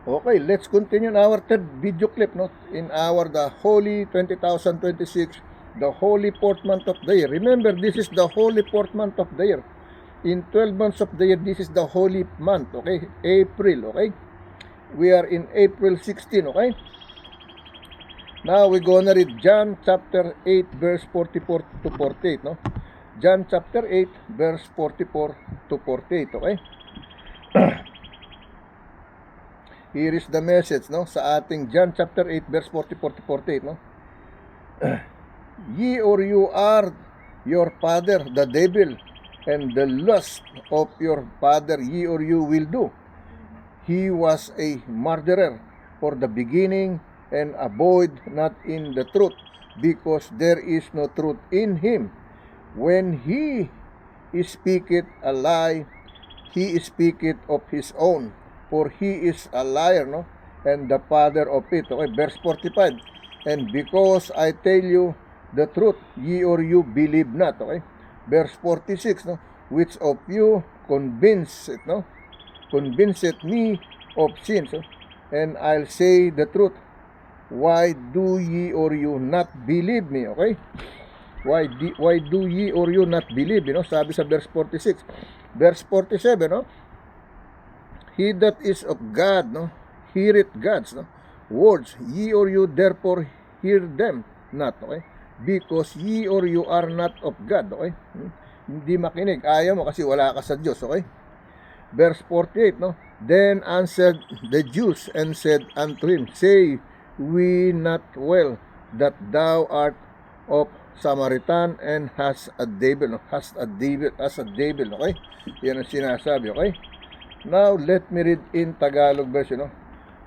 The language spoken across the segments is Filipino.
Okay, let's continue our third video clip, no? In our the Holy 2026, the Holy fourth month of the year. Remember, this is the Holy fourth month of the year. In 12 months of the year, this is the Holy month, okay? April, okay? We are in April 16, okay? Now we're gonna read John chapter 8, verse 44 to 48, no? John chapter 8, verse 44 to 48, okay? Here is the message, no, sa ating John chapter 8 verse 44 to 48, no. Ye or you are your father the devil, and the lust of your father ye or you will do. He was a murderer for the beginning, and abode not in the truth, because there is no truth in him. When he speaketh a lie, he speaketh of his own, for he is a liar, no, and the father of it. Okay, verse 45. And because I tell you the truth, ye or you believe not. Okay, verse 46, no, which of you convinceth me of sins, and I'll say the truth. Why do ye or you not believe me? Okay, why do ye or you not believe? Sabi sa verse 46. Verse 47, no, he that is of God, no, heareth God's, no, words. Ye or you therefore hear them not, okay? Because ye or you are not of God, okay? Hindi makinig. Ayaw mo kasi wala ka sa Diyos, okay? Verse 48, no? Then answered the Jews and said unto him, Say we not well that thou art of Samaritan and hast a devil, no? Hast a devil, okay? Yan ang sinasabi, okay? Now, let me read in Tagalog version, no?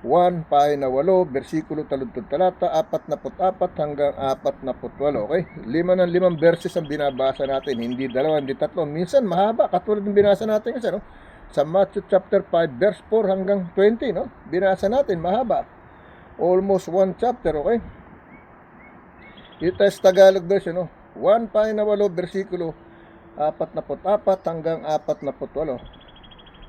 1, pahina 8, versikulo taludtod talata, 44 hanggang 48, okay? 5 ng 5 verses ang binabasa natin, hindi 2, hindi 3. Minsan mahaba, katulad ng binasa natin kasi, no? Sa Matthew chapter 5, verse 4 hanggang 20, no? Binasa natin, mahaba. Almost 1 chapter, okay? Ito is Tagalog version, no? 1, pahina 8, versikulo 44 hanggang 48.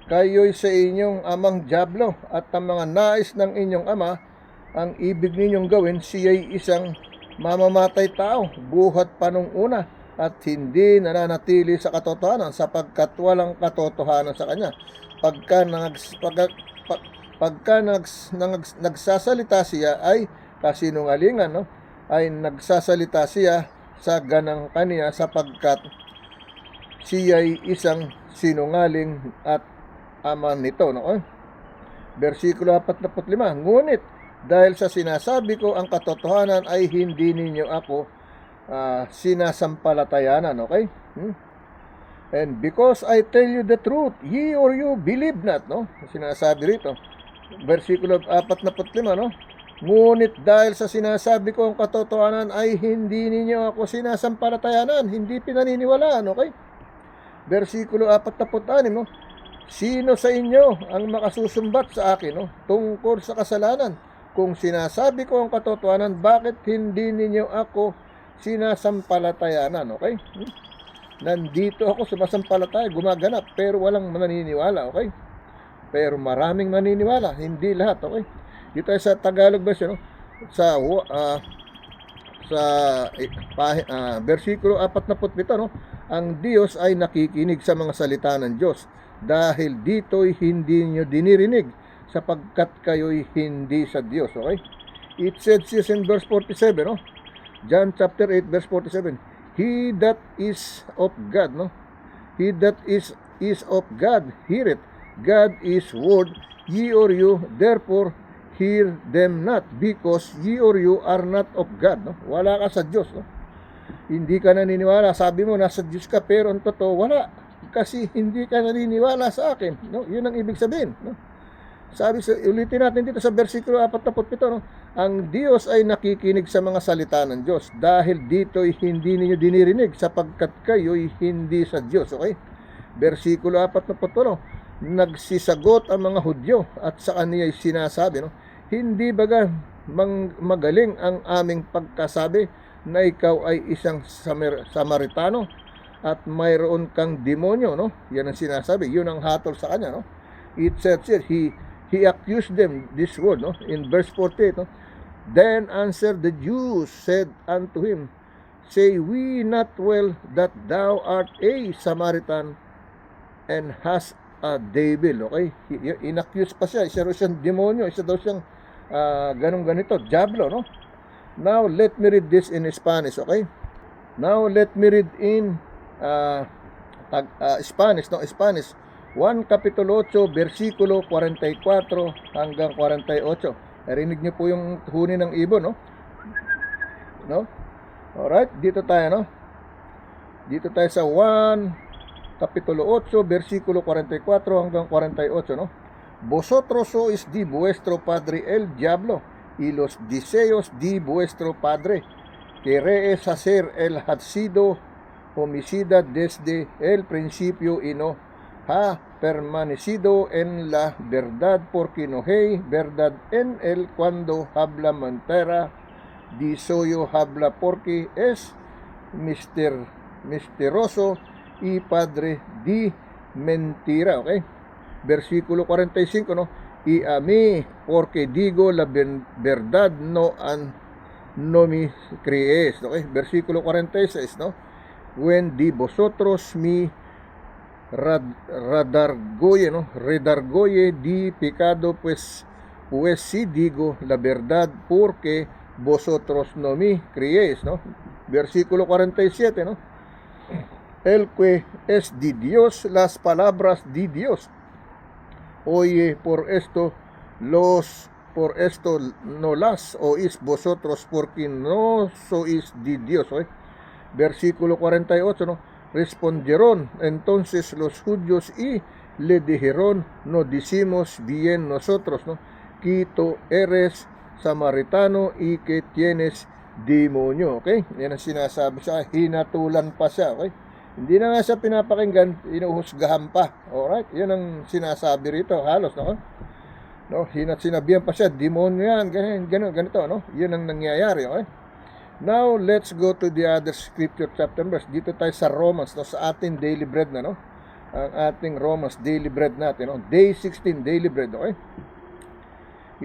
Kayo'y sa inyong amang dyablo, at ang mga nais ng inyong ama, ang ibig ninyong gawin, siya'y isang mamamatay tao, buhat pa nung una, at hindi nananatili sa katotohanan, sapagkat walang katotohanan sa kanya. Pagka nagsasalita siya ay kasinungalingan, no? Ay nagsasalita siya sa ganang kaniya, sapagkat siya'y isang sinungaling at ama nito, no? Versikulo 45. Ngunit dahil sa sinasabi ko ang katotohanan ay hindi ninyo ako sinasampalatayanan, okay? And because I tell you the truth, ye or you believe not, no? Sinasabi rito. Versikulo 45, no? Ngunit dahil sa sinasabi ko ang katotohanan ay hindi ninyo ako sinasampalatayanan, hindi pinaniniwalaan, okay? Versikulo 46, no? Sino sa inyo ang makasusumbat sa akin, no, tungkol sa kasalanan? Kung sinasabi ko ang katotohanan, bakit hindi ninyo ako sinasampalatayanan? Okay? Nandito ako sumasampalataya, gumaganap, pero walang maniniwala, okay? Pero maraming maniniwala, hindi lahat, okay? Dito ay sa Tagalog version, no? Sa versikulo 47, no? Ang Diyos ay nakikinig sa mga salita ng Diyos, dahil dito'y hindi nyo dinirinig, sapagkat kayo'y hindi sa Diyos, okay? It says in verse 47, no? John chapter 8, verse 47, He that is of God, no? He that is of God, heareth. God is word, ye or you, therefore hear them not, because ye or you are not of God, no? Wala ka sa Diyos, no? Hindi ka naniniwala, sabi mo nasa Diyos ka, pero ang totoo wala, kasi hindi ka naniniwala sa akin, no? Yun ang ibig sabihin, no? Sabi sa, ulitin natin dito sa versikulo 47, no? Ang Diyos ay nakikinig sa mga salita ng Diyos, dahil dito'y hindi ninyo dinirinig, sapagkat kayo'y hindi sa Diyos, okay? Versikulo 48, no? Nagsisagot ang mga Hudyo at sa kaniya'y sinasabi, no? Hindi baga magaling ang aming pagkasabi na ikaw ay isang Samaritano at mayroon kang demonyo, no? Yan ang sinasabi, yun ang hatol sa kanya, no? It says here, he accused them, this word, no, in verse 48, no. Then answered the Jews, said unto him, say we not well that thou art a Samaritan and hast a devil? Okay, inaccuse pa siya, isa raw siyang demonyo, isa daw siyang ganito, diablo, no. Now let me read this in Spanish, okay? Now let me read in Spanish, no, Spanish 1 Kapitulo 8 versikulo 44 hanggang 48. Narinig niyo po yung huni ng ibon, no? No? Alright, dito tayo, no? Dito tayo sa 1 Kapitulo 8 versikulo 44 hanggang 48, no? Vosotros sois di vuestro padre el diablo, y los deseos de vuestro padre, queréis hacer el had sido homicida desde el principio y no ha permanecido en la verdad, porque no hay verdad en él. Cuando habla mentira, di suyo habla, porque es misterioso y padre di mentira. Okay, versikulo 45, no? Y a mí, porque digo la verdad, no me crees. Okay, versikulo 46, no? When di vosotros mi redargoye, no? Redargoye di pecado, pues si digo la verdad, porque vosotros no me creéis, no? Versikulo 47, no? El que es de Dios, las palabras de Dios oye, por esto no las oís vosotros, porque no sois de Dios. ¿Eh? Versículo 48, ¿no? Respondieron entonces los judíos y le dijeron, no decimos bien nosotros, ¿no? Que tú eres samaritano y que tienes demonyo. Okay? Yan ang sinasabi siya, hinatulan pa siya. Okay? Hindi na nga siya pinapakinggan, inuhusgahan pa. Alright? Yan ang sinasabi rito, halos, no? No, sinabihan pa siya, demonyo yan, ganito, no? Yun ang nangyayari, okay? Now, let's go to the other scripture chapter verse. Dito tayo sa Romans, no? Sa ating daily bread na, no? Ang ating Romans daily bread natin, no? Day 16, daily bread, okay?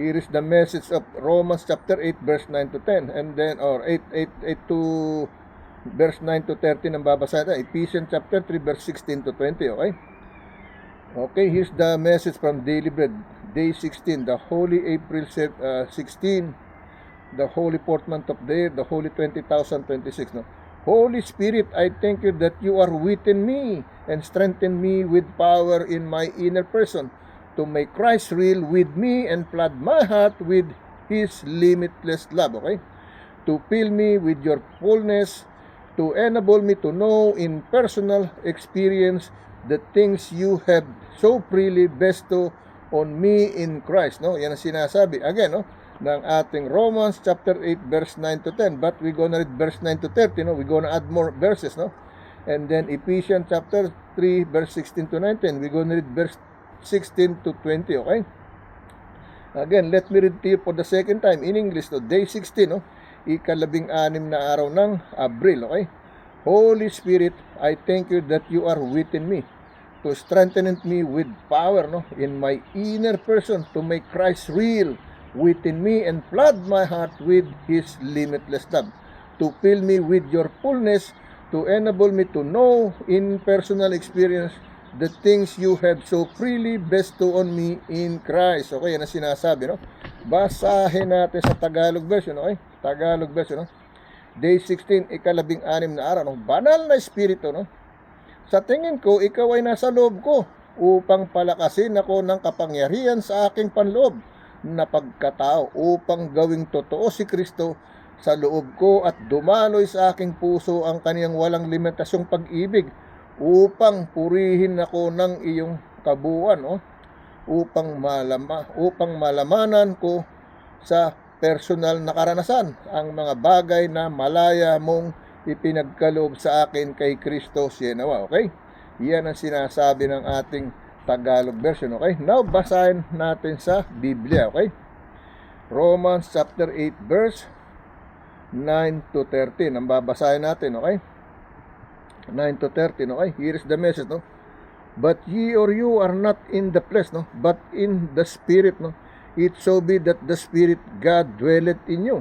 Here is the message of Romans chapter 8, verse 9 to 10. And then, or 8 to verse 9 to 13 ang babasa natin. Ephesians chapter 3 verse 16 to 20, okay? Okay, here's the message from Daily Bread, Day 16, the Holy April 16, the Holy 4th month of the year, the Holy 20,026, no? Holy Spirit, I thank you that you are within me and strengthen me with power in my inner person to make Christ real with me and flood my heart with His limitless love, okay? To fill me with your fullness, to enable me to know in personal experience the things you have so freely bestowed on me in Christ, no? Yan ang sinasabi again, no, ng ating Romans chapter 8 verse 9 to 10. But we're gonna read verse 9 to 30, no? We're gonna add more verses, no? And then Ephesians chapter 3 verse 16 to 19. We're gonna read verse 16 to 20, okay? Again, let me read to you for the second time in English, no? Day 16, no? Ikalabing-anim na araw ng Abril, okay? Holy Spirit, I thank you that you are within me to strengthen me with power, no, in my inner person to make Christ real within me and flood my heart with His limitless love, to fill me with your fullness, to enable me to know in personal experience the things you have so freely bestowed on me in Christ. Okay, yan ang sinasabi, no? Basahin natin sa Tagalog version, okay? Tagalog version, no? Day 16, ikalabing-anim na araw, no? Banal na Espiritu, no? Sa tingin ko, ikaw ay nasa loob ko upang palakasin ako ng kapangyarihan sa aking panloob na pagkatao, upang gawing totoo si Kristo sa loob ko at dumaloy sa aking puso ang kaniyang walang limitasyong pag-ibig, upang purihin ako ng iyong kabuuan, no? upang malamanan ko sa personal na karanasan ang mga bagay na malaya mong ipinagkaloob sa akin kay Kristo Sienawa. Okay? Yan ang sinasabi ng ating Tagalog version. Okay? Now, basahin natin sa Biblia. Okay? Romans chapter 8 verse 9 to 13. Ang babasahin natin. Okay? 9 to 13. Okay? Here is the message. No? But ye or you are not in the flesh, no, but in the Spirit, no. It so be that the Spirit God dwelleth in you.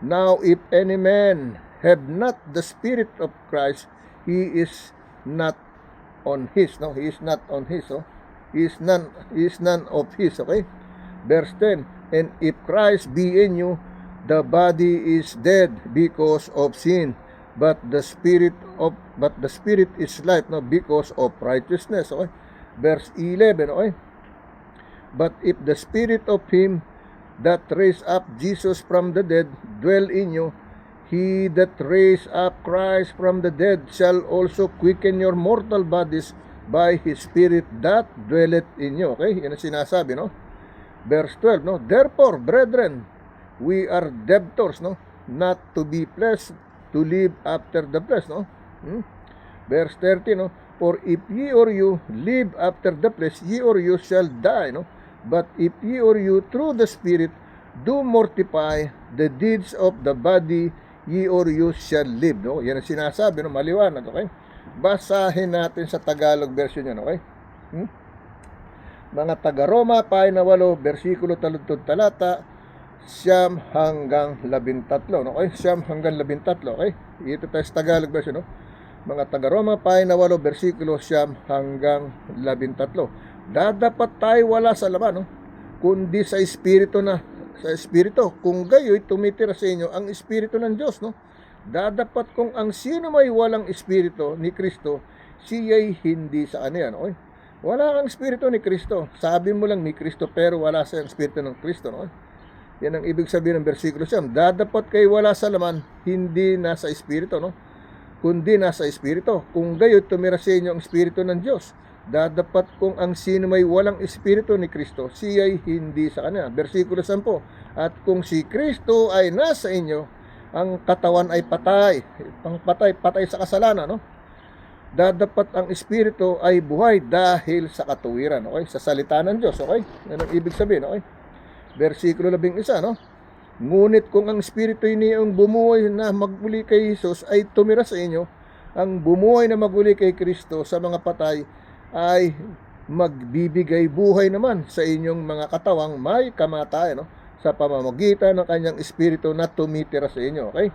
Now if any man have not the Spirit of Christ, he is not on his, no, he is not on his, no, he is none of his, okay. Verse 10, and if Christ be in you, the body is dead because of sin, but the spirit is life, no, because of righteousness, okay. Verse 11, okay. But if the Spirit of him that raised up Jesus from the dead dwell in you, he that raised up Christ from the dead shall also quicken your mortal bodies by his Spirit that dwelleth in you. Okay, yan ang sinasabi, no? Verse 12, no? Therefore, brethren, we are debtors, no? Not to be flesh, to live after the flesh, no? Verse 13, no? For if ye or you live after the flesh, ye or you shall die, no? But if ye or you through the Spirit do mortify the deeds of the body, ye or you shall live, no? Yan ang sinasabi, no? Maliwanag, okay? Basahin natin sa Tagalog version yan, okay? Mga taga-Roma, pahina 8, versikulo taludtod talata, 9 hanggang 13, no? Okay? 9 hanggang 13, okay? Ito tayo sa Tagalog version, no? Mga taga-Roma, pahina 8, versikulo 9 hanggang 13. Dadapat tayo wala sa laman, no? Kundi sa Espiritu na, sa Espiritu. Kung gayo'y tumitira sa inyo ang Espiritu ng Diyos, no? Dadapat kung ang sino may walang Espiritu ni Kristo, siya'y hindi sa kanya, no? Wala kang Espiritu ni Kristo. Sabi mo lang ni Kristo, pero wala sa Espiritu ng Kristo, no? Yan ang ibig sabihin ng versikulo 9. Dadapat kayo wala sa laman, hindi nasa Espiritu, no? Kundi nasa Espiritu. Kung gayo'y tumira sa inyo ang Espiritu ng Diyos, dadapat kung ang sino may walang Espiritu ni Kristo, siya'y hindi sa kanya. Versikulo 10. At kung si Kristo ay nasa inyo, ang katawan ay patay. Patay sa kasalanan, no? Dadapat ang Espiritu ay buhay dahil sa katuwiran, okay? Sa salita ng Diyos, okay? Yan ang ibig sabihin, okay? Versikulo 11, no? Ngunit kung ang Espiritu niyong bumuhay na magmuli kay Jesus ay tumira sa inyo, ang bumuhay na magmuli kay Kristo sa mga patay ay magbibigay buhay naman sa inyong mga katawang may kamatayan, no? Sa pamamagitan ng kanyang Espiritu na tumitira sa inyo, okay?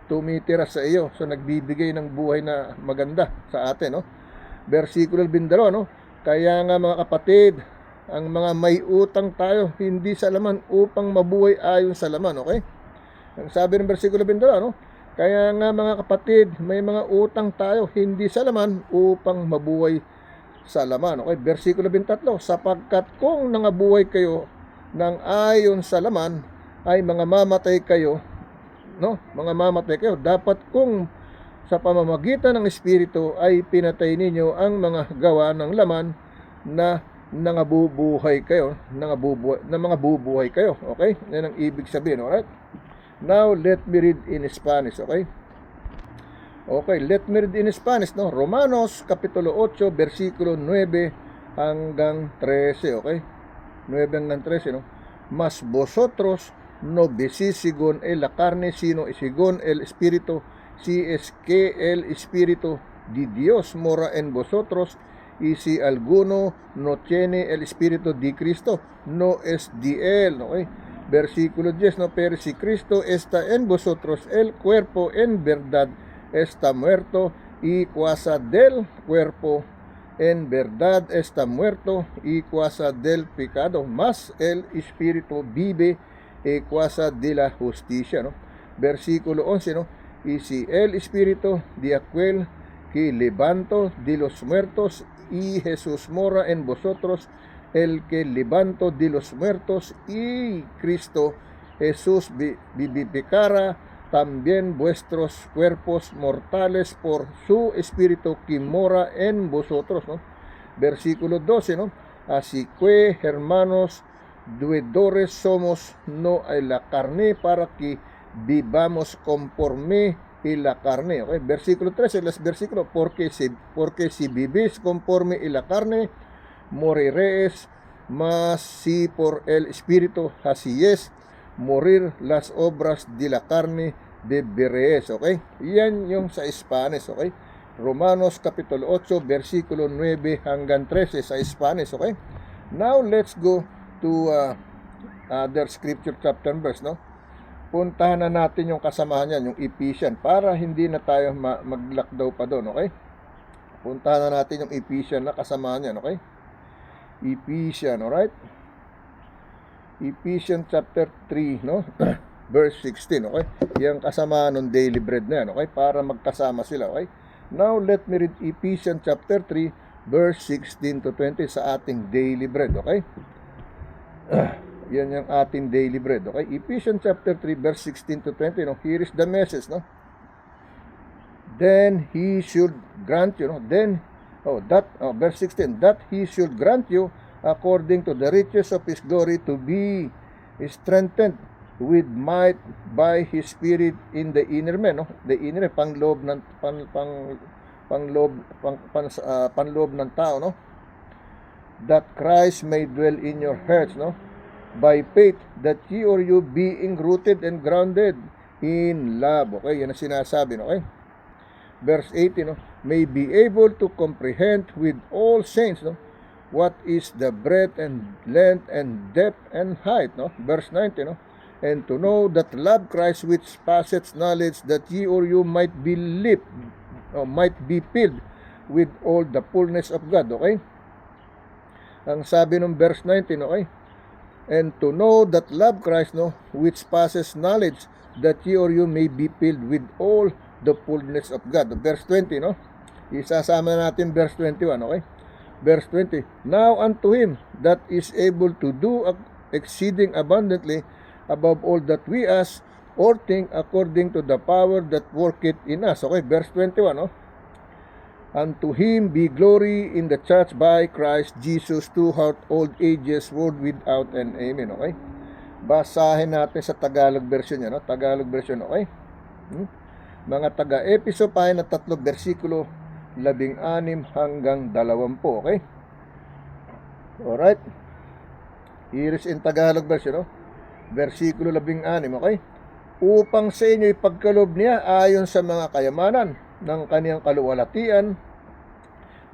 Tumitira sa iyo, so nagbibigay ng buhay na maganda sa atin, no? Versikulo 22, no? Kaya nga mga kapatid, ang mga may utang tayo, hindi sa laman upang mabuhay ayon sa laman, okay? Ang sabi ng versikulo 22, no? Kaya nga mga kapatid, may mga utang tayo, hindi sa laman upang mabuhay sa laman, okay? Versikulo 23, sapagkat kung nangabuhay kayo ng ayon sa laman, ay mga mamatay kayo, no? Mga mamatay kayo. Dapat kung sa pamamagitan ng Espiritu ay pinatay ninyo ang mga gawa ng laman na nangabubuhay kayo, na mga bubuhay kayo, okay? Yan ang ibig sabihin, alright? Now, let me read in Spanish, okay? Okay, let me read in Spanish, no? Romanos, Kapitulo 8, versikulo 9 hanggang 13, okay? 9 hanggang 13, no? Mas vosotros no decís según la carne, sino según el Espíritu, si es que el Espíritu de Dios mora en vosotros, y si alguno no tiene el Espíritu de Cristo, no es de él, ¿no? Versículo 10, no, pero si Cristo está en vosotros, el cuerpo en verdad está muerto, y causa del cuerpo en verdad está muerto, y causa del pecado, mas el Espíritu vive y causa de la justicia, ¿no? Versículo 11, ¿no? Y si el Espíritu de aquel que levantó de los muertos, y Jesús mora en vosotros, el que levantó de los muertos, y Cristo Jesús vivificará también vuestros cuerpos mortales por su Espíritu que mora en vosotros, ¿no? Versículo 12, ¿no? Así que, hermanos, deudores somos no a la carne, para que vivamos conforme a la carne, okay? Versículo 13, los versículos, porque si vivís conforme a la carne, moriréis, mas si por el Espíritu así es, morir las obras de la carne viviréis, okay? Yan yung sa Spanish, okay? Romanos Kapitulo 8, versikulo 9 hanggang 13 sa Spanish, okay? Now, let's go to other scripture chapter and verse, no? Puntahan na natin yung kasamahan yan, yung Ephesians, para hindi na tayo maglakdaw pa doon, okay? Puntahan na natin yung Ephesians na kasamahan yan, okay? Ephesians, alright? Ephesians chapter 3, no? Verse 16, okay? Yung kasama ng daily bread na yan, okay? Para magkasama sila, okay? Now, let me read Ephesians chapter 3, verse 16 to 20 sa ating daily bread, okay? Yan yung ating daily bread, okay? Ephesians chapter 3, verse 16 to 20, no? Here is the message, no? Then he should grant you, no? Verse 16, that he should grant you according to the riches of his glory to be strengthened with might by his spirit in the inner man, no? The inner, panloob ng tao, no? That Christ may dwell in your hearts, no? By faith, that ye or you being rooted and grounded in love, okay? Yan ang sinasabi, no? Okay? Verse 18, no? May be able to comprehend with all saints, no? What is the breadth and length and depth and height, no? Verse 19, no? And to know that love Christ which passeth knowledge, that ye or you might be filled with all the fullness of God, okay? Ang sabi ng verse 19, okay? And to know that love Christ, no, which passes knowledge, that ye or you may be filled with all the fullness of God. Verse 20, no? Isasama natin verse 21, okay? Verse 20, now unto him that is able to do exceeding abundantly above all that we ask or think, according to the power that worketh in us. Okay, verse 21, no? Unto him be glory in the church by Christ Jesus throughout all ages, world without end. Amen, okay? Basahin natin sa Tagalog version niya, no? Tagalog version, okay? Mga taga-episo pa na 3 versikulo 16 hanggang 20, okay? Alright. Here is in Tagalog version, no? Versikulo 16, okay? Upang sa inyo ipagkaloob niya ayon sa mga kayamanan ng kaniyang kaluwalhatian,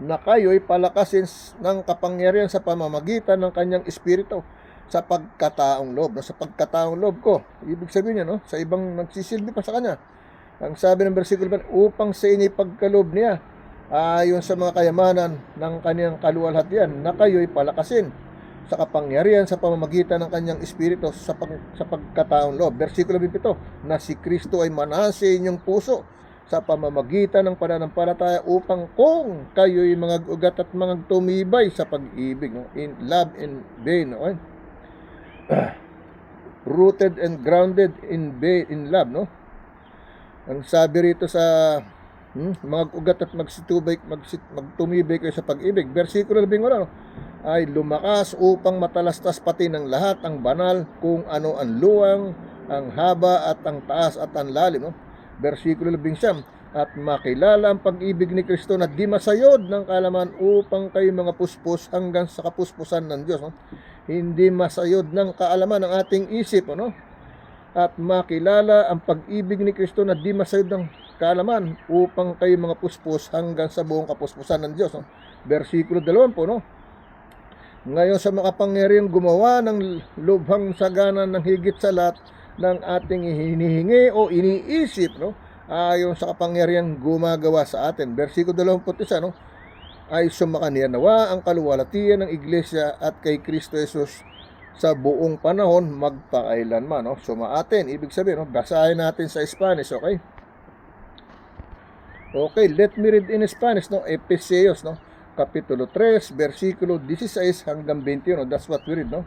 na kayo'y palakasin ng kapangyarihan sa pamamagitan ng kanyang espiritu sa pagkataong loob. No? Sa pagkataong loob ko, ibig sabihin niya, no? Sa ibang nagsisilbi pa sa kanya. Ang sabi ng versikulo 1, upang sa inyo ipagkaloob niya ayon sa mga kayamanan ng kaniyang kaluwalhatian, na kayo'y palakasin sa kapangyarihan sa pamamagitan ng kanyang espiritu sa pagkataong loob. Versikulo 27, na si Kristo ay manahan sa inyong puso sa pamamagitan ng pananampalataya, upang kung kayo'y mga ugat at mga tumibay sa pag-ibig, no? In love and vain, okay? Rooted and grounded in love, no? Ang sabi rito sa mga ugat at magtumibay kayo sa pag-ibig. Versikulo 11, no? Ay lumakas upang matalastas pati ng lahat ang banal, kung ano ang luwang, ang haba at ang taas at ang lalim, no? Versikulo 11, at makilala ang pag-ibig ni Kristo na di masayod ng kaalaman, upang kayo mga puspos hanggang sa kapuspusan ng Diyos, no? Hindi masayod ng kaalaman ng ating isip, no? At makilala ang pag-ibig ni Kristo na di masayod ng kaalaman, upang kayo mga puspos hanggang sa buong kapuspusan ng Diyos, no? Versikulo 20, no? Ngayon sa makapangyarihang gumawa ng lubhang sagana ng higit sa lahat ng ating hinihingi o iniisip, no? Ayon sa kapangyarihang gumagawa sa atin. Versikulo 21, no? Ay sumakaniya nawa ang kaluwalhatian ng iglesia at kay Kristo Jesus sa buong panahon magpakailanman, no? Sumaatin, ibig sabihin, no? Basahin natin sa Spanish, okay? Okay, let me read in Spanish, no? Efesios, no? Kapitulo 3, versikulo 16 hanggang 21. That's what we read, no?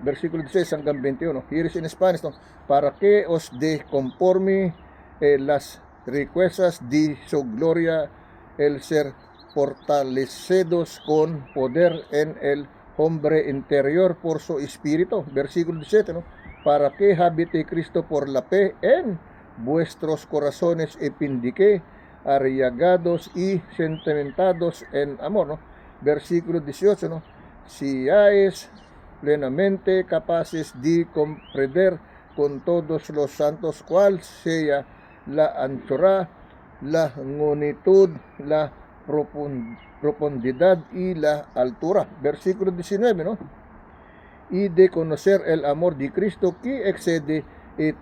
Versikulo 16 hanggang 21. Here is in Spanish, no? Para que os de conforme las riquezas de su gloria, el ser fortalecidos con poder en el hombre interior por su espíritu. Versikulo 17, no? Para que habite Cristo por la fe en vuestros corazones y pindique arriagados y sentimentados en amor, ¿no? Versículo 18, ¿no? Seáis plenamente capaces de comprender con todos los santos cuál sea la anchura la longitud, la profundidad y la altura. Versículo 19, ¿no? Y de conocer el amor de Cristo que excede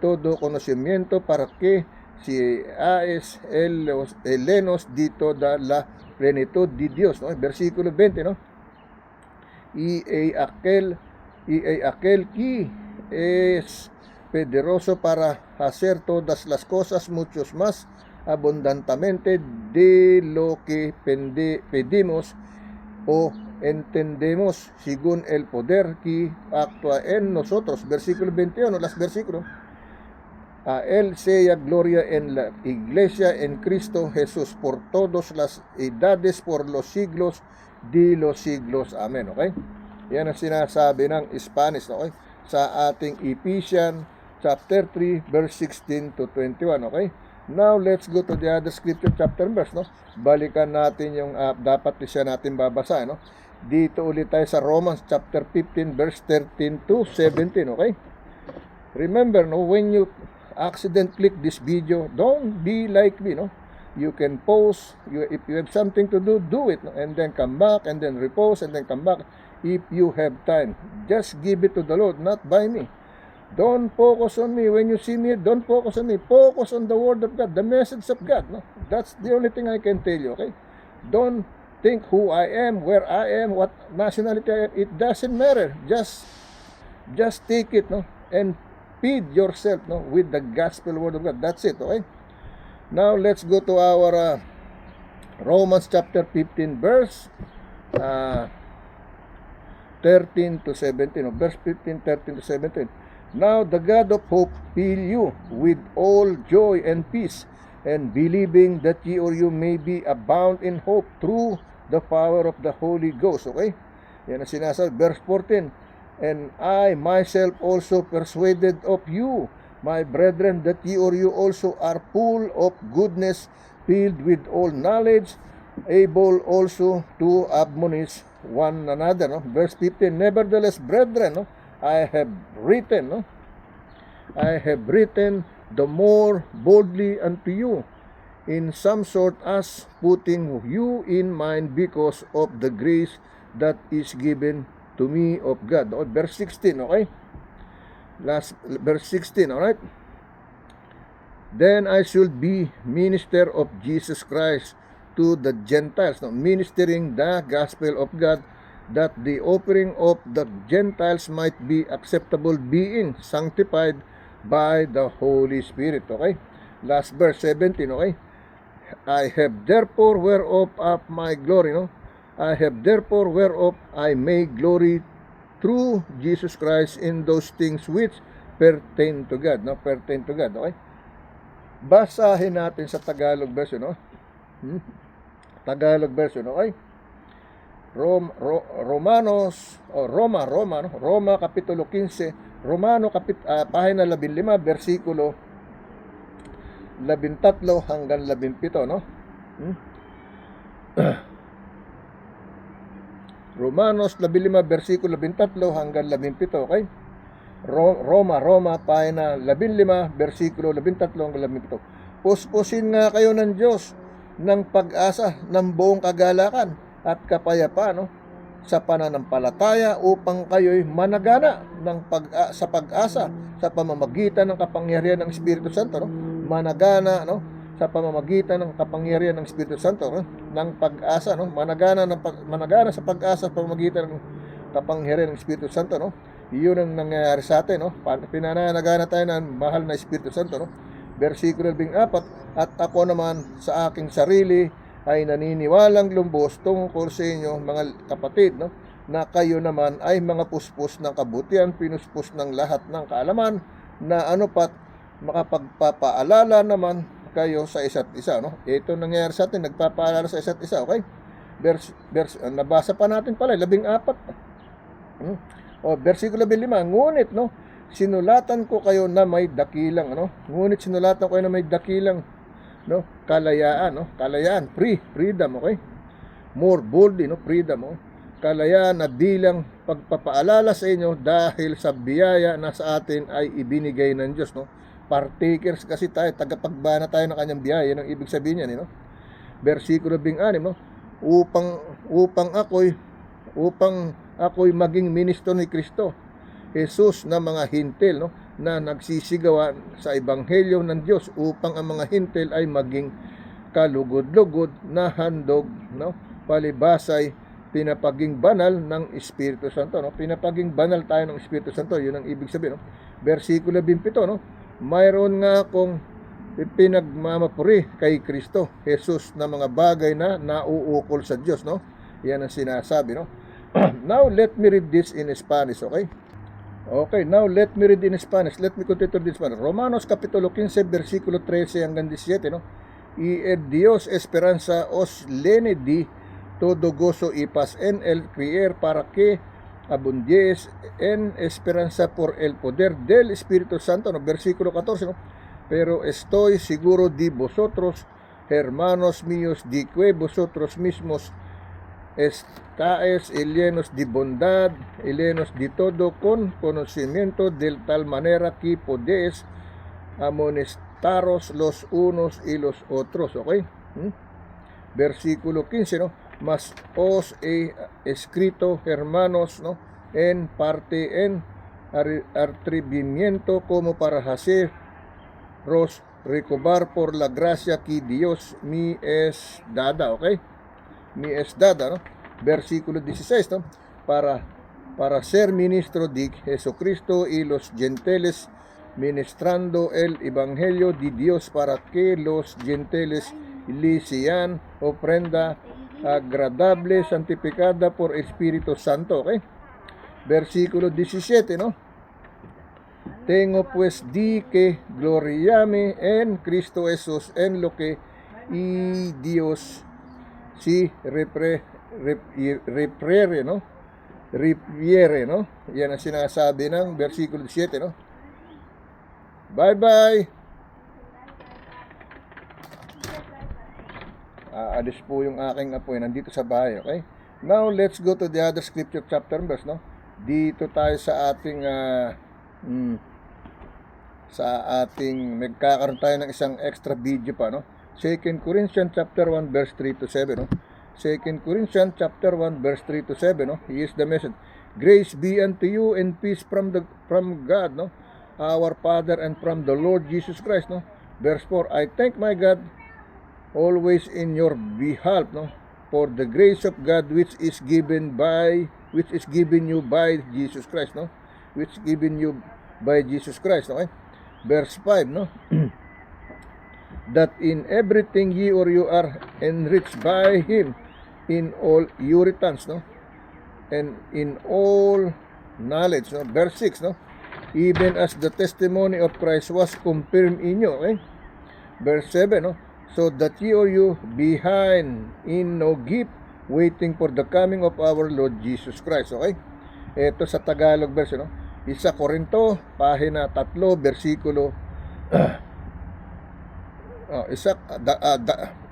todo conocimiento, para que seáis los helenos de toda la plenitud de Dios, ¿no? Versículo 20, ¿no? Y aquel que es poderoso para hacer todas las cosas muchos más abundantemente de lo que pedimos o entendemos, según el poder que actúa en nosotros. Versículo 21, las versículos. A Él sea gloria en la iglesia, en Cristo Jesús, por todas las edades, por los siglos de los siglos. Amen. Okay? Yan ang sinasabi ng Spanish, okay? Sa ating Ephesians chapter 3, verse 16 to 21. Okay? Now, let's go to the other scripture chapter verse, no? Balikan natin yung dapat siya natin babasa, no? Dito ulit tayo sa Romans chapter 15, verse 13 to 17, okay? Remember, no, when you accident click this video, don't be like me, no? You can pause, if you have something to do, do it, no? And then come back, and then repose, and then come back if you have time. Just give it to the Lord, not by me. Don't focus on me. When you see me, don't focus on me. Focus on the Word of God, the message of God, no? That's the only thing I can tell you, okay? Don't think who I am, where I am, what nationality I am. It doesn't matter. Just take it, no? And feed yourself, no, with the gospel word of God. That's it, okay? Now, let's go to our Romans chapter 15, verse 13 to 17. No? Verse 15, 13 to 17. Now, the God of hope fill you with all joy and peace, and believing that ye or you may be abound in hope through the power of the Holy Ghost. Okay? Yan ang sinasabi. Verse 14. And I myself also persuaded of you, my brethren, that ye or you also are full of goodness, filled with all knowledge, able also to admonish one another. No? Verse 15. Nevertheless, brethren, no, I have written the more boldly unto you, in some sort as putting you in mind because of the grace that is given to me of God. O, verse 16, okay? Last verse 16, alright? Then I should be minister of Jesus Christ to the Gentiles, no? Ministering the gospel of God, that the offering of the Gentiles might be acceptable, being sanctified by the Holy Spirit. Okay? Last verse 17, okay? I have therefore whereof of my glory, no? I have therefore whereof I may glory through Jesus Christ in those things which pertain to God, no? Pertain to God, okay? Basahin natin sa Tagalog version, no? Tagalog version, okay? Roma kapitulo 15, pahina 15, versikulo 13 hanggang 17, no? Romanos 15, versikulo 13 hanggang 17, okay? Roma, pahina 15, versikulo 13 hanggang 17. Puspusin nga kayo ng Diyos ng pag-asa ng buong kagalakan at kapayapaan, no, sa pananampalataya, upang kayo'y managana sa pag-asa sa pamamagitan ng kapangyarihan ng Espiritu Santo, no? Managana, no, sa pamamagitan ng kapangyarihan ng Espiritu Santo, no? Ng pag-asa, no? Managana sa pag-asa sa pamamagitan ng kapangyarihan ng Espiritu Santo, no? Iyon ang nangyayari sa atin, no? Pinananagana tayo ng mahal na Espiritu Santo, no? Versikulo 14. At ako naman sa aking sarili ay naniniwalang lumbos tungkol sa inyo, mga kapatid, no, na kayo naman ay mga puspos ng kabutihan, pinuspos ng lahat ng kaalaman, na ano pat makapagpapaalala naman kayo sa isa't isa, no? Ito nangyayari sa atin, nagpapaalala sa isa't isa, okay? Nabasa pa natin pala 14. O, versikulo 15. Ngunit, no, sinulatan ko kayo na may dakilang, ano? Ngunit sinulatan ko kayo na may dakilang, no, kalayaan, no? Kalayaan, freedom, okay? More boldly, no, freedom, no? Kalayaan na bilang pagpapaalala sa inyo dahil sa biyaya na sa atin ay ibinigay ng Diyos, no? partakers kasi tayo, tagapagbana tayo ng kanyang biyaya. Yan ang ibig sabihin niyan, versikulo 6, upang ako'y maging ministro ni Kristo Jesus na mga hintil, na nagsisigawa sa ebanghelyo ng Diyos, upang ang mga hintil ay maging kalugod-lugod na handog, palibasay pinapaging banal ng Espiritu Santo, pinapaging banal tayo ng Espiritu Santo. Yun ang ibig sabihin, versikulo 27, mayroon nga akong pinagmamapuri kay Kristo Jesus na mga bagay na nauukol sa Diyos, yan ang sinasabi, Now let me read this in Spanish, okay? Okay, now let me read in Spanish. Let me continue in Spanish. Romanos capítulo 15, versículo 13 hanggang 17, Y el Dios esperanza os llene de todo gozo y paz en el creer para que abundies en esperanza por el poder del Espíritu Santo, versículo 14, Pero estoy seguro de vosotros, hermanos míos, de que vosotros mismos estáis llenos de bondad, llenos de todo con conocimiento, de tal manera que podéis amonestaros los unos y los otros, ¿ok? Versículo 15, Mas os he escrito, hermanos, en parte en atrevimiento, como para haceros recobrar por la gracia que Dios me es dada, ¿ok? Me es dada, Versículo 16, para ser ministro de Jesucristo y los gentiles, ministrando el evangelio de Dios, para que los gentiles le sean ofrenda agradable, santificada por Espíritu Santo, ¿ok? Versículo 17, Tengo pues di que gloriame en Cristo Jesús en lo que y Dios si repriere, Yan ang sinasabi ng versikulo 17, Bye-bye. Aalis po yung aking apo, nandito sa bahay, okay? Now, let's go to the other scripture chapter and verse, Dito tayo sa ating magkakaroon tayo ng isang extra video pa, 2 Corinthians chapter 1 verse 3 to 7, 2 Corinthians chapter 1 verse 3 to 7, Here's the message. Grace be unto you and peace from God, our Father, and from the Lord Jesus Christ, Verse 4, I thank my God always in your behalf, for the grace of God which is given you by Jesus Christ, which given you by Jesus Christ, okay? Verse 5, that in everything ye or you are enriched by Him in all irritants, and in all knowledge, Verse 6, even as the testimony of Christ was confirmed in you, okay? Verse 7, so that ye or you behind in no gift, waiting for the coming of our Lord Jesus Christ, okay? Ito sa Tagalog verse, 1 Corinto, pahina 3, versikulo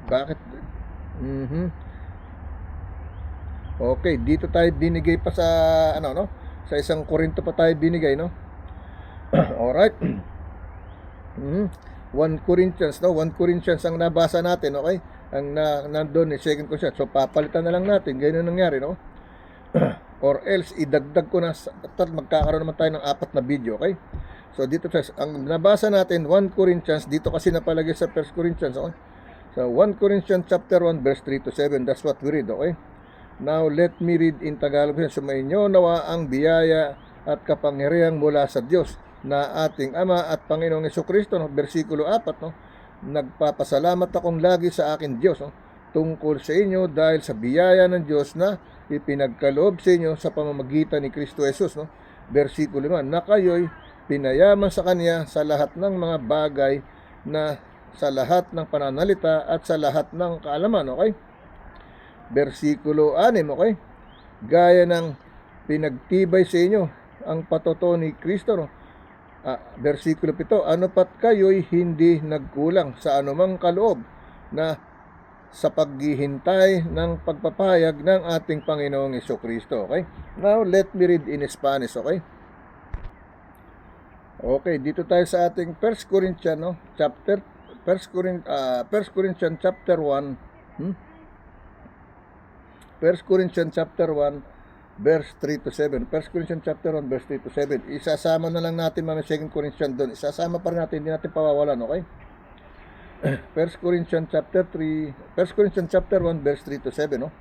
bakit? Okay, dito tayo binigay pa sa sa 1 Corinto pa tayo binigay, Alright. 1 Corinthians, 1 Corinthians ang nabasa natin, okay? Ang nandoon ni 2 Corinthians. So papalitan na lang natin, ganyan nangyari, Or else idagdag ko na at magkakaroon naman tayo ng 4 na video, okay? So dito ang nabasa natin 1 Corinthians, dito kasi napalagay sa 1 Corinthians, okay? So 1 Corinthians chapter 1 verse 3 to 7, that's what we read, okay? Now let me read in Tagalog. Sumainyo nawa ang biyaya at kapangyarihan mula sa Diyos na ating Ama at Panginoong Jesucristo, versikulo 4, Nagpapasalamat akong lagi sa akin Diyos, tungkol sa inyo dahil sa biyaya ng Diyos na ipinagkaloob sa inyo sa pamamagitan ni Kristo Jesus, versikulo 5, na kayo'y pinayaman sa Kanya sa lahat ng mga bagay, na sa lahat ng pananalita at sa lahat ng kaalaman, okay? Versikulo 6, okay? Gaya ng pinagtibay sa inyo ang patuto ni Kristo, versikulo 7, ano pat kayo'y hindi nagkulang sa anumang kaloob na sa paghihintay ng pagpapahayag ng ating Panginoong Jesucristo, okay? Now, let me read in Spanish, okay? Okay, dito tayo sa ating 1 Corinthians, no? Chapter 1 Corinthians chapter 1, 1 Corinthians chapter 1 verse 3 to 7. 1 Corinthians chapter 1 verse 3 to 7. Isasama na lang natin mga 2 Corinthians doon. Isasama pa rin natin, hindi natin pawawalan, okay? 1 Corinthians chapter 3, 1 Corinthians chapter 1 verse 3 to 7, no?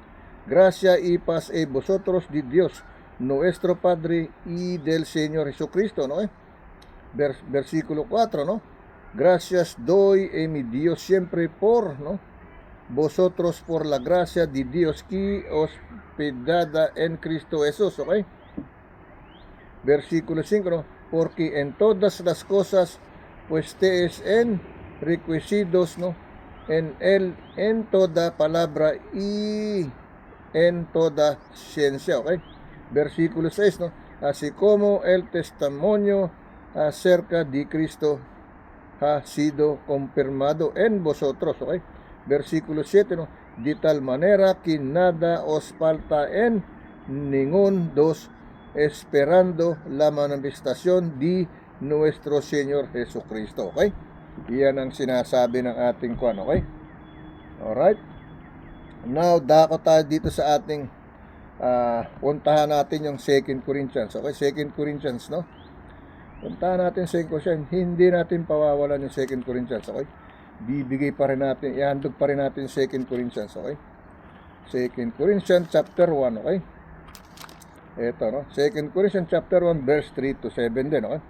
Gracia y paz a vosotros de Dios, nuestro Padre y del Señor Jesucristo, no? Versículo 4, no? Gracias doy a mi Dios siempre por, no? Vosotros por la gracia de Dios que os pedada en Cristo Jesús, okay? Versículo 5, ¿no? Porque en todas las cosas, pues te es en requisidos, ¿no? En él, en toda palabra y en toda ciencia, okay? Versículo 6, ¿no? Así como el testimonio acerca de Cristo ha sido confirmado en vosotros, okay? Versículo 7, ¿no? De tal manera que nada os falta en ningún dos, esperando la manifestación de nuestro Señor Jesucristo, okay? Iyan ang sinasabi ng ating kuan, okay? Alright? Now, dako tayo dito sa ating puntahan natin yung 2 Corinthians, okay? 2 Corinthians, no? Puntahan natin 2 Corinthians, hindi natin pawawalan yung 2 Corinthians, okay? Bibigay pa rin natin, ihandog pa rin natin 2 Corinthians, okay? 2 Corinthians chapter 1, okay? Ito, no? 2 Corinthians chapter 1 verse 3 to 7 din, okay?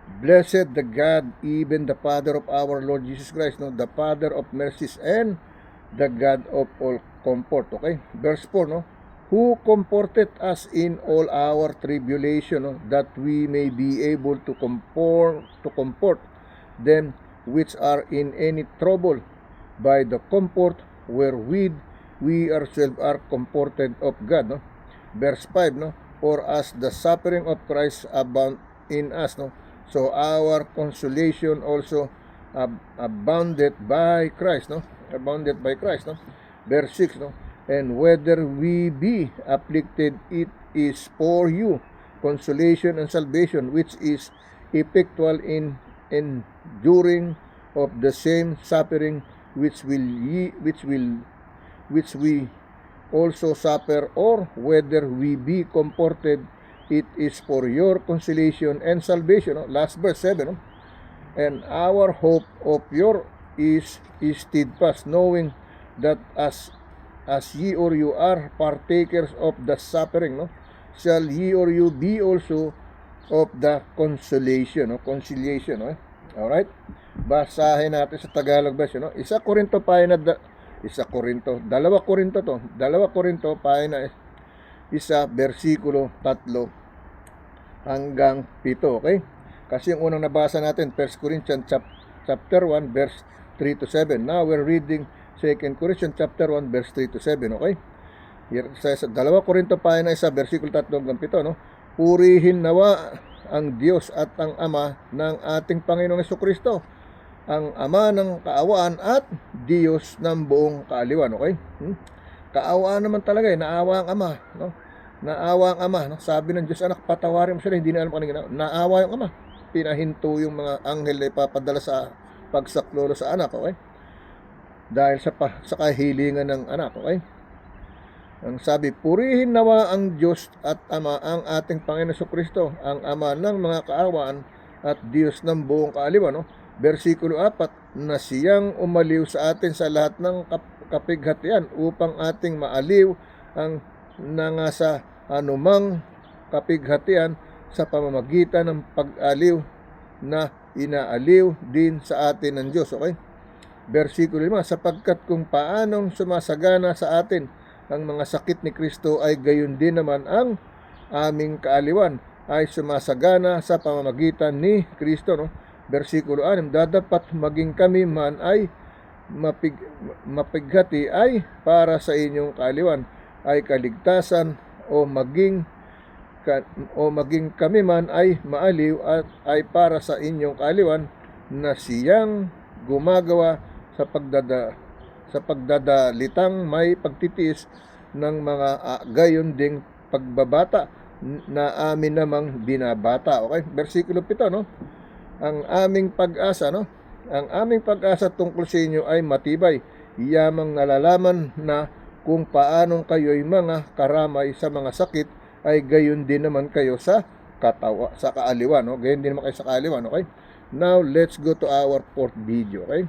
Blessed the God, even the Father of our Lord Jesus Christ, no? The Father of mercies and the God of all comfort, okay? Verse 4, no? Who comforted us in all our tribulation, no? That we may be able to comfort them which are in any trouble by the comfort wherewith we ourselves are comforted of God, no? Verse 5, no? For as the suffering of Christ abound in us, no? So our consolation also abounded by Christ, no? Abounded by Christ, no? Verse 6, no? And whether we be afflicted, it is for you consolation and salvation, which is effectual in enduring of the same suffering which we also suffer, or whether we be comforted, it is for your consolation and salvation, no? Last verse 7, no? And our hope of your is steadfast, knowing that as ye or you are partakers of the suffering, no? Shall ye or you be also of the consolation, no? Conciliation, no? Alright? Basahin natin sa Tagalog version, no? 1 Corinto pahina 2 Corinto to. 2 Corinto pahina 1 versikulo 3 hanggang 7, okay? Kasi yung unang nabasa natin 1 Corinthians chapter 1 verse 3 to 7. Now we're reading 2 Corinthians chapter 1 verse 3 to 7, okay? Here sa 2 Corinto pahina 1 versikulo 3 hanggang 7, no? Purihin nawa ang Diyos at ang Ama ng ating Panginoong Jesucristo, ang Ama ng kaawaan at Diyos ng buong kaaliwan, okay? Kaawaan naman talaga, naawa ang Ama, no? Naawa ang Ama, no? Sabi ng Diyos, anak, patawarin mo sila, hindi na alam kung ano ginawa. Naawa yung Ama. Pinahinto yung mga anghel na ipapadala sa pagsaklolo sa anak, okay? Dahil sa kahilingan ng anak, okay? Ang sabi, purihin nawa ang Diyos at Ama ang ating Panginoon Jesucristo, ang Ama ng mga kaawaan at Diyos ng buong kaaliwan, no? Versikulo 4, na siyang umaliw sa atin sa lahat ng kapighatian upang ating maaliw ang nangasa anumang kapighatian sa pamamagitan ng pag-aliw na inaaliw din sa atin ng Diyos, okay? Versikulo 5, sapagkat kung paanong sumasagana sa atin ang mga sakit ni Kristo, ay gayon din naman ang aming kaaliwan ay sumasagana sa pamamagitan ni Kristo, no? Versikulo 6, dadapat maging kami man ay mapighati ay para sa inyong kaaliwan, ay kaligtasan, o maging kami man ay maaliw at ay para sa inyong kaaliwan, na siyang gumagawa sa pagdadalitang may pagtitiis ng mga gayon ding pagbabata na amin namang binabata. Okay? Versikulo 7, no? Ang aming pag-asa, no? Ang aming pag-asa tungkol sa inyo ay matibay. Yamang nalalaman na kung paanong kayo'y mga karamay sa mga sakit, ay gayon din naman kayo sa kaaliwan, no? Gayon din naman kayo sa kaaliwan, okay? Now, let's go to our fourth video, okay?